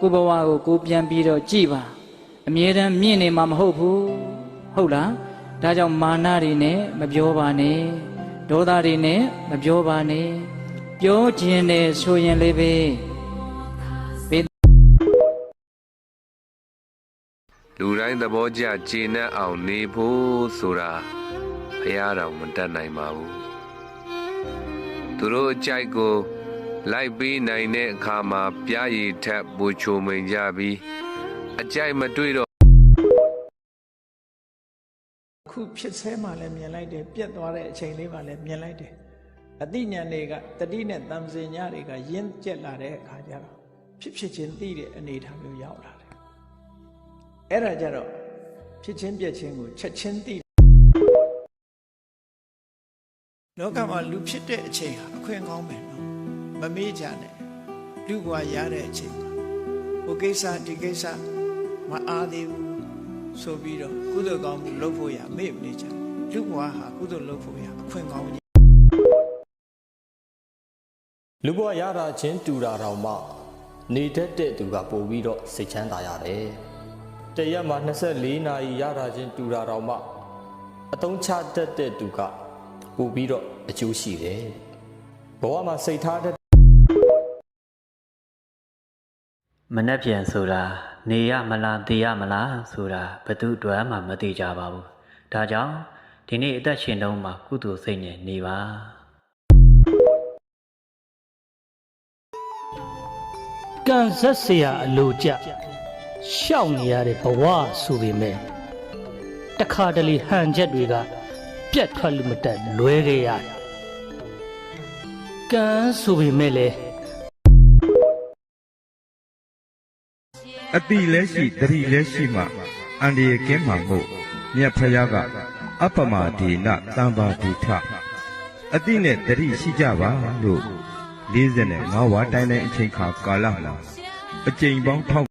ကိုဘဝကိုကိုပြန်ပြီးတော့ကြည်ပါအမြဲတမ်းမြင့်နေမှာမဟုတ်ဘူးဟုတ်လားဒါကြောင့်မာနတွေနဲ့မပြောပါနဲ့ဒေါသတွေနဲ့မပြောပါနဲ့ပြောခြင်းနဲ့ဆိုရင်လေးပဲလူတိုင်းသဘောကျကျေနပ်အောင်နေဖို့ဆိုတာဘုရားတော်မတတ်နိုင်ပါဘူးသူတို့အကြိုက်ကိုလိုက်ပြီးနိုင်တဲ့အခါမှာပြားရည်ထက်ပူချိုမိန်ကြပြီးအကြိုက်မတွေ့တော့ခုဖြစ်ဆဲမှလည်းမြင်လိုက်တယ်ပြက်သွားတဲ့အချိန်လေးမှလည်းမြင်လိုက်တယ်အသိဉာဏ်တွေကတတိနဲ့တမ္ပဇင်ညာတွေကရင်းကျက်လာတဲ့အခါကျတော့ဖြစ်ချင်းသိတဲ့အနေအထားမျိုးရောက်လာတယ်အဲ့ဒါကြတော့ဖြစ်ချင်းပြက်ချင်းကိုချက်ချင်းသိလောကမှာလူဖြစ်တဲ့အချိန်ဟာအခွင့်ကောင်းမယ်နော်မမေ့ကြနဲ့လူဘဝရတဲ့အချိန်ဟိုကိစ္စဒီကိစ္စမအားသေးဘူးဆိုပြီးတော့ကုသိုလ်ကောင်းမှုလုပ်ဖို့ရမေ့မနေကြလူဘဝဟာကုသိုလ်လုပ်ဖို့ရအခွင့်ကောင်းကြီးလူဘဝရတာချင်းတူတာတောင်မှနေတတ်တဲ့သူကပို့ပြီးတော့စိတ်ချမ်းသာရတယ်တရက်မှာ24နာရီရတာချင်းတူတာတောင်မှအသုံးချတတ်တဲ့သူကပို့ပြီးတော့အကျိုးရှိတယ်ဘဝမှာစိတ်ထားတဲ့မနှက်ပြန်ဆိုတာနေရမလားသိရမလားဆိုတာဘယ်သူအတွက်မှမသိကြပါဘူးဒါကြောင့်ဒီနေ့အသက်ရှင်တုန်းမှာကုသိုလ်စိတ်နဲ့နေပါကံဆက်เสียအလိုကြရှောက်နေရတဲ့ဘဝဆိုပေမဲ့တခါတလေဟန်ချက်တွေကပြတ်ထွက်လို့မတက်လွဲခဲ့ရတယ်ကံဆိုပေမဲ့လေအတိလည်းရှိတတိလည်းရှိမှအန္တရာယ်ကင်းမှာမို့မြတ်ဖယားကအပ္ပမဒေနတံပါတိထအတိနဲ့တတိရှိကြပါလို့45ဝါတိုင်းတိုင်းအချိန်ခါကာလမှာအကျိန်ပေါင်း